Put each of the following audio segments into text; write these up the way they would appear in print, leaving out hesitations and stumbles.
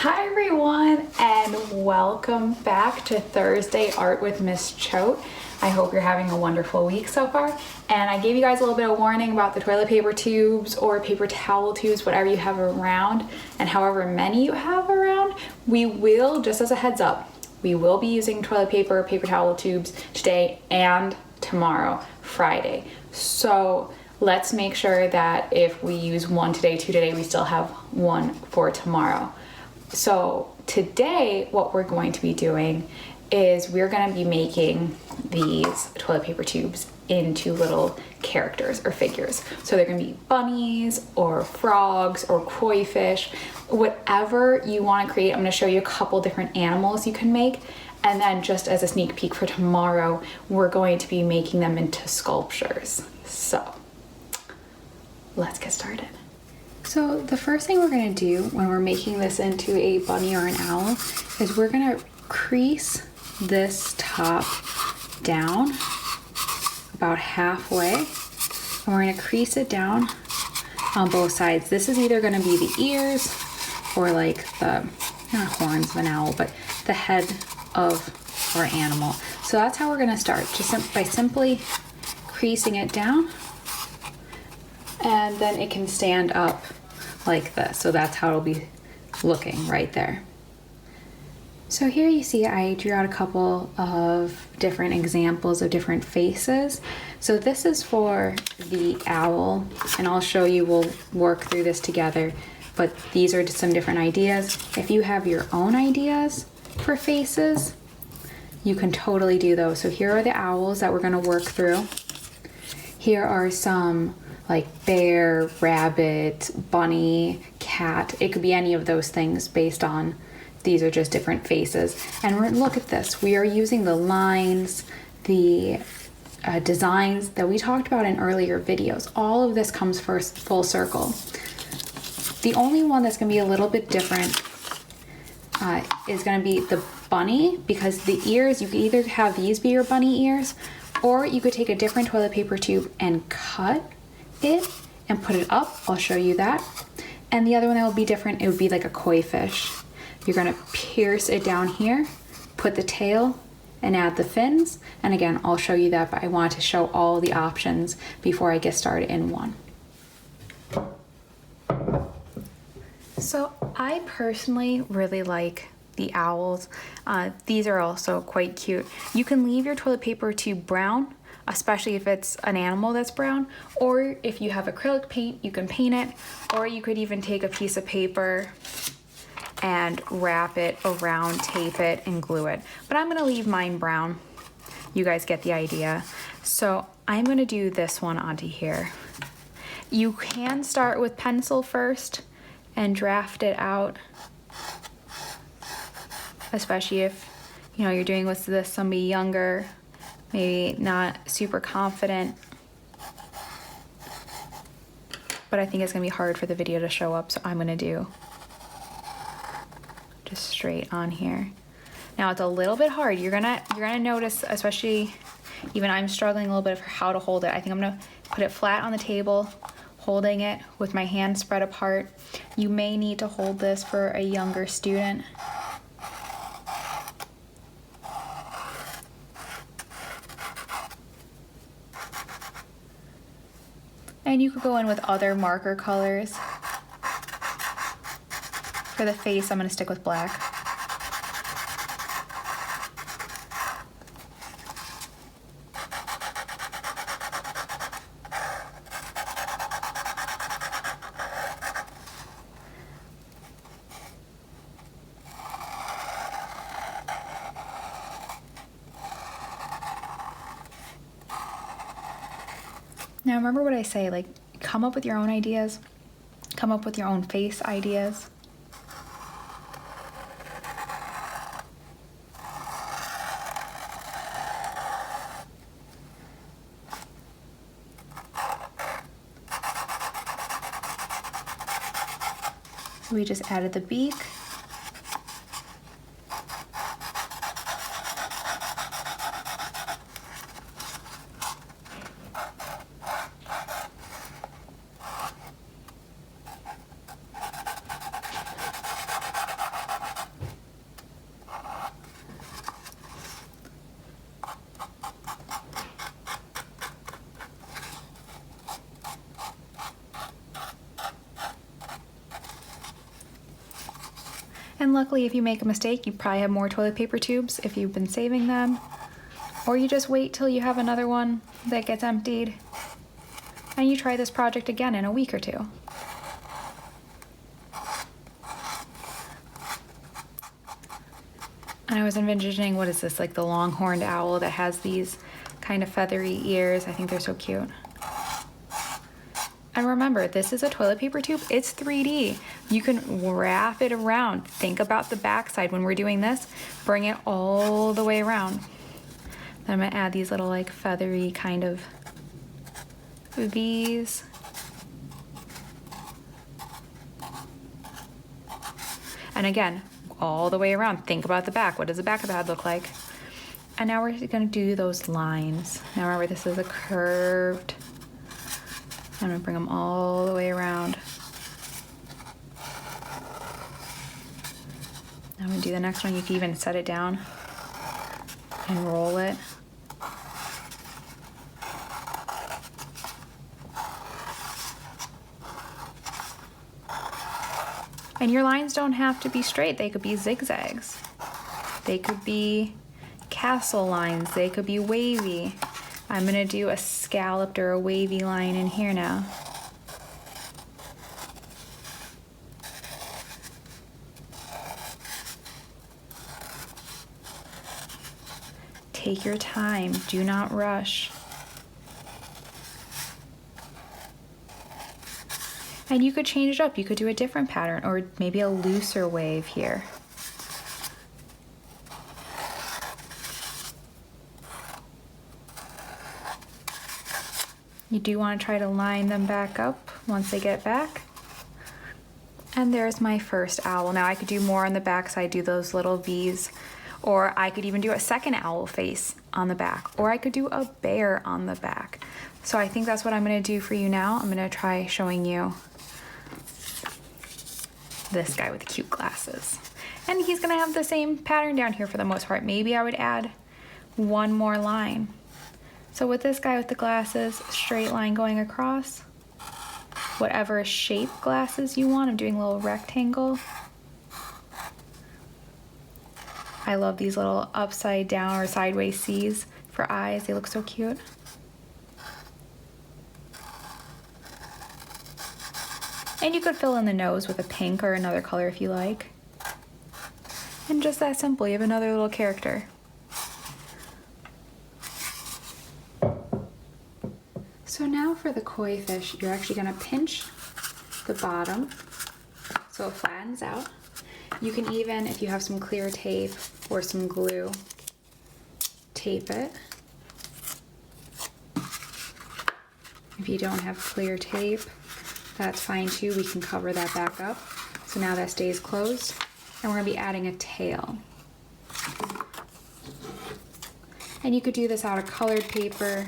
Hi everyone, and welcome back to Thursday Art with Miss Choate. I hope you're having a wonderful week so far. And I gave you guys a little bit of warning about the toilet paper tubes or paper towel tubes, whatever you have around, and however many you have around. We will, just as a heads up, we will be using toilet paper, paper towel tubes today and tomorrow, Friday. So let's make sure that if we use one today, two today, we still have one for tomorrow. So today what we're going to be doing is we're going to be making these toilet paper tubes into little characters or figures. So they're going to be bunnies or frogs or koi fish, whatever you want to create. I'm going to show you a couple different animals you can make. And then just as a sneak peek for tomorrow, we're going to be making them into sculptures. So let's get started. So the first thing we're going to do when we're making this into a bunny or an owl is we're going to crease this top down about halfway, and we're going to crease it down on both sides. This is either going to be the ears or like the, not horns of an owl, but the head of our animal. So that's how we're going to start, just by simply creasing it down, and then it can stand up like this. So that's how it'll be looking right there. So here you see I drew out a couple of different examples of different faces. So this is for the owl, and I'll show you, we'll work through this together, but these are just some different ideas. If you have your own ideas for faces, you can totally do those. So here are the owls that we're going to work through. Here are some like bear, rabbit, bunny, cat. It could be any of those things based on, these are just different faces. And look at this. We are using the lines, the designs that we talked about in earlier videos. All of this comes first full circle. The only one that's going to be a little bit different is going to be the bunny, because the ears, you could either have these be your bunny ears, or you could take a different toilet paper tube and cut it and put it up. I'll show you that. And the other one that will be different, it would be like a koi fish. You're going to pierce it down here, put the tail, and add the fins. And again, I'll show you that, but I wanted to show all the options before I get started in one. So I personally really like the owls. These are also quite cute. You can leave your toilet paper tube brown, especially if it's an animal that's brown, or if you have acrylic paint, you can paint it, or you could even take a piece of paper and wrap it around, tape it, and glue it. But I'm gonna leave mine brown. You guys get the idea. So I'm gonna do this one onto here. You can start with pencil first and draft it out, especially if you're doing with this somebody younger, maybe not super confident, but I think it's gonna be hard for the video to show up, so I'm gonna do just straight on here. Now it's a little bit hard. You're gonna notice, especially even I'm struggling a little bit for how to hold it. I think I'm gonna put it flat on the table, holding it with my hands spread apart. You may need to hold this for a younger student. And you could go in with other marker colors. For the face, I'm going to stick with black. Now remember what I say, like, come up with your own ideas, come up with your own face ideas. So we just added the beak. And luckily, if you make a mistake, you probably have more toilet paper tubes if you've been saving them. Or you just wait till you have another one that gets emptied. And you try this project again in a week or two. And I was envisioning, what is this, like the long-horned owl that has these kind of feathery ears. I think they're so cute. And remember, this is a toilet paper tube. It's 3D. You can wrap it around. Think about the backside when we're doing this. Bring it all the way around. Then I'm gonna add these little like feathery kind of V's. And again, all the way around. Think about the back. What does the back of the head look like? And now we're gonna do those lines. Now remember, this is a curved. I'm gonna bring them all the way around. I'm gonna do the next one. You can even set it down and roll it. And your lines don't have to be straight. They could be zigzags. They could be castle lines. They could be wavy. I'm gonna do a scalloped or a wavy line in here now. Take your time, do not rush. And you could change it up. You could do a different pattern or maybe a looser wave here. You do want to try to line them back up once they get back. And there's my first owl. Now I could do more on the back side, do those little V's, or I could even do a second owl face on the back, or I could do a bear on the back. So I think that's what I'm gonna do for you now. I'm gonna try showing you this guy with the cute glasses. And he's gonna have the same pattern down here for the most part. Maybe I would add one more line. So with this guy with the glasses, straight line going across, whatever shape glasses you want. I'm doing a little rectangle. I love these little upside down or sideways C's for eyes. They look so cute. And you could fill in the nose with a pink or another color if you like. And just that simple, you have another little character. So now for the koi fish, you're actually gonna pinch the bottom so it flattens out. You can even, if you have some clear tape or some glue, tape it. If you don't have clear tape, that's fine too. We can cover that back up. So now that stays closed. And we're gonna be adding a tail. And you could do this out of colored paper,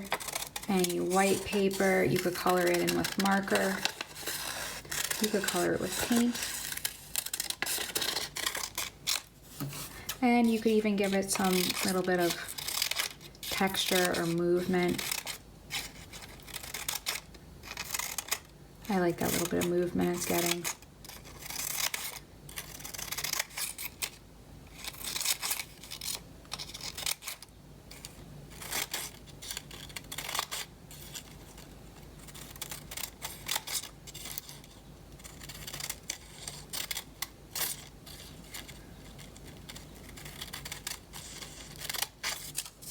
any white paper. You could color it in with marker. You could color it with paint. And you could even give it some little bit of texture or movement. I like that little bit of movement it's getting.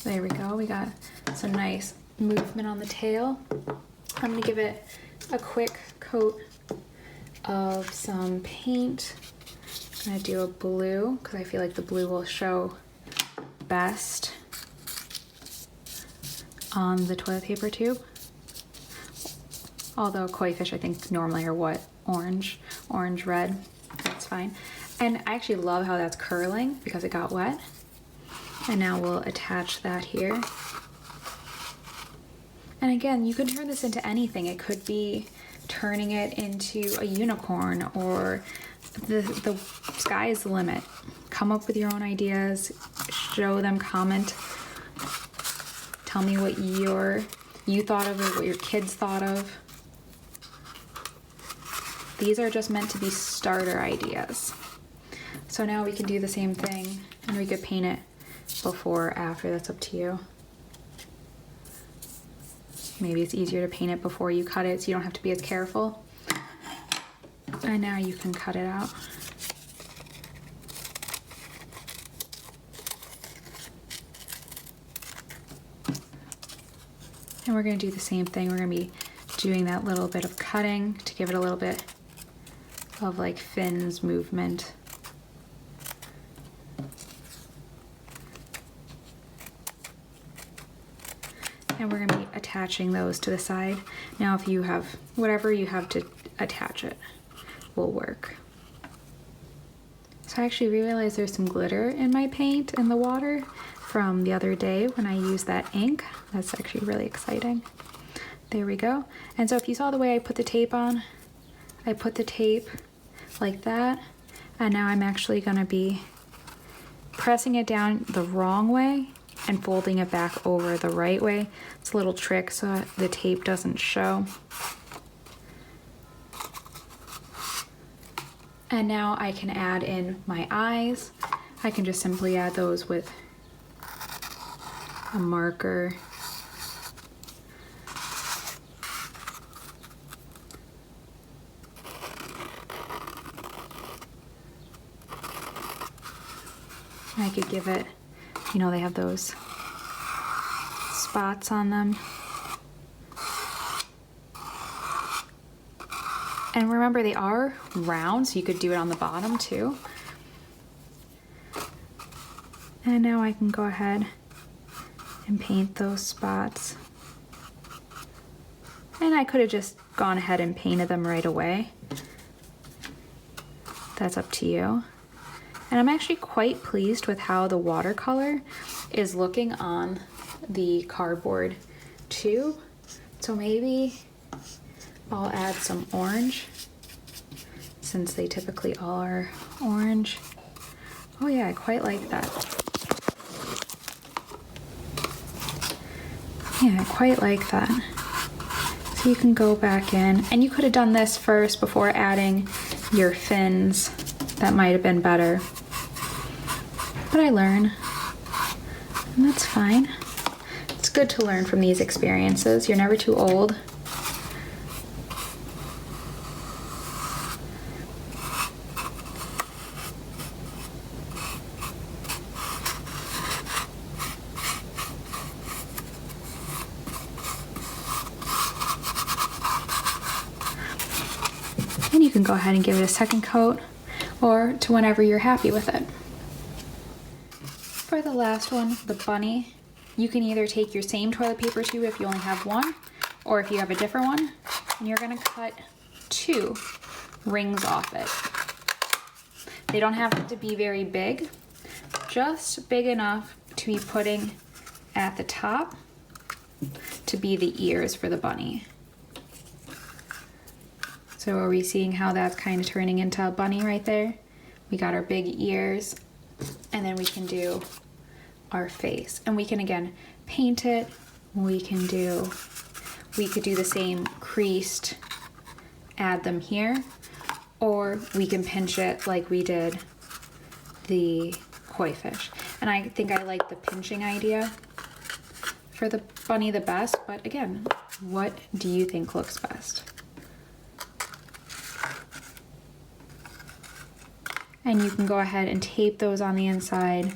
There we go, we got some nice movement on the tail. I'm gonna give it a quick coat of some paint. I'm gonna do a blue because I feel like the blue will show best on the toilet paper tube. Although koi fish I think normally are what? Orange, red, that's fine. And I actually love how that's curling because it got wet. And now we'll attach that here. And again, you can turn this into anything. It could be turning it into a unicorn, or the sky is the limit. Come up with your own ideas, show them, comment. Tell me what you thought of or what your kids thought of. These are just meant to be starter ideas. So now we can do the same thing, and we could paint it before or after, that's up to you. Maybe it's easier to paint it before you cut it so you don't have to be as careful. And now you can cut it out. And we're going to do the same thing. We're going to be doing that little bit of cutting to give it a little bit of like fins movement. And we're going to be attaching those to the side. Now if you have whatever you have to attach it will work. So I actually realized there's some glitter in my paint in the water from the other day when I used that ink. That's actually really exciting. There we go. And so if you saw the way I put the tape on, I put the tape like that, and now I'm actually going to be pressing it down the wrong way and folding it back over the right way. It's a little trick so the tape doesn't show. And now I can add in my eyes. I can just simply add those with a marker. I could give it, you know, they have those spots on them. And remember, they are round, so you could do it on the bottom too. And now I can go ahead and paint those spots. And I could have just gone ahead and painted them right away. That's up to you. And I'm actually quite pleased with how the watercolor is looking on the cardboard too. So maybe I'll add some orange, since they typically are orange. Oh yeah, I quite like that. Yeah, I quite like that. So you can go back in, and you could have done this first before adding your fins. That might have been better. But I learn, and that's fine. It's good to learn from these experiences. You're never too old. And you can go ahead and give it a second coat, or to whenever you're happy with it. For the last one, the bunny, you can either take your same toilet paper tube if you only have one, or if you have a different one, and you're gonna cut 2 rings off it. They don't have to be very big, just big enough to be putting at the top to be the ears for the bunny. So are we seeing how that's kind of turning into a bunny right there? We got our big ears, and then we can do our face. And we can again paint it. We could do the same creased, add them here, or we can pinch it like we did the koi fish. And I think I like the pinching idea for the bunny the best, but again, what do you think looks best? And you can go ahead and tape those on the inside,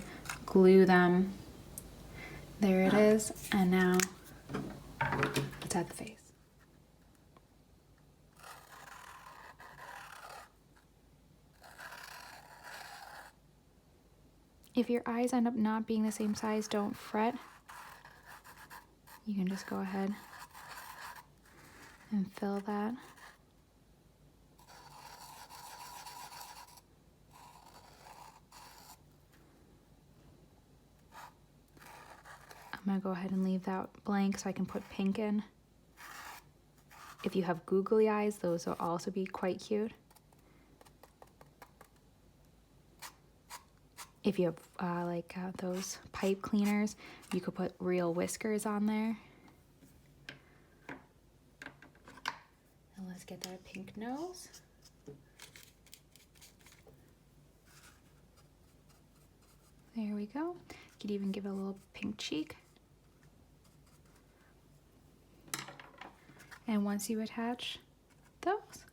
glue them. There it is. And now let's add the face. If your eyes end up not being the same size, don't fret. You can just go ahead and fill that. I'm gonna go ahead and leave that blank so I can put pink in. If you have googly eyes, those will also be quite cute. If you have those pipe cleaners, you could put real whiskers on there. And let's get that pink nose. There we go. You could even give it a little pink cheek. And once you attach those,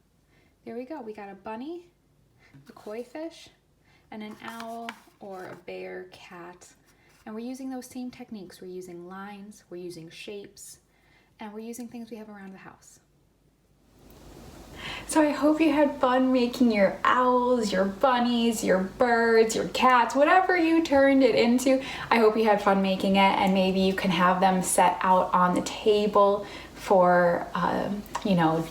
there we go. We got a bunny, a koi fish, and an owl or a bear, cat. And we're using those same techniques. We're using lines, we're using shapes, and we're using things we have around the house. So I hope you had fun making your owls, your bunnies, your birds, your cats, whatever you turned it into. I hope you had fun making it, and maybe you can have them set out on the table for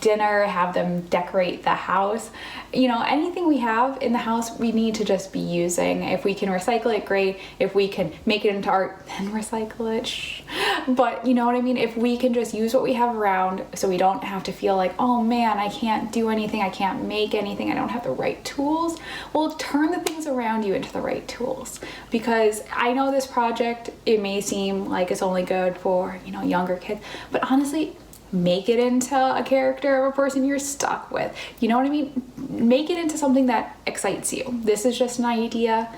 dinner, have them decorate the house. Anything we have in the house, we need to just be using. If we can recycle it, great. If we can make it into art, then recycle it. Shh. But you know what I mean? If we can just use what we have around, so we don't have to feel like, oh man, I can't do anything, I can't make anything, I don't have the right tools. Well, turn the things around you into the right tools. Because I know this project, it may seem like it's only good for, younger kids, but honestly, make it into a character of a person you're stuck with. You know what I mean? Make it into something that excites you. This is just an idea,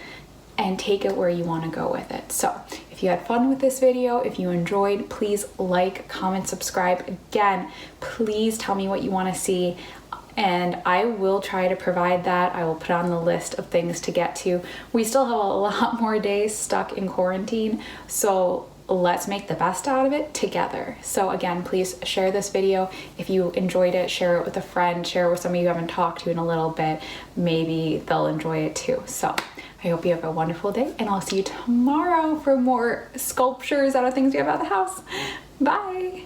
and take it where you want to go with it. So if you had fun with this video, if you enjoyed, please like, comment, subscribe. Again, please tell me what you want to see, and I will try to provide that. I will put on the list of things to get to. We still have a lot more days stuck in quarantine, so let's make the best out of it together. So again, please share this video. If you enjoyed it, share it with a friend, share it with somebody you haven't talked to in a little bit. Maybe they'll enjoy it too. So I hope you have a wonderful day, and I'll see you tomorrow for more sculptures out of things we have out of the house. Bye.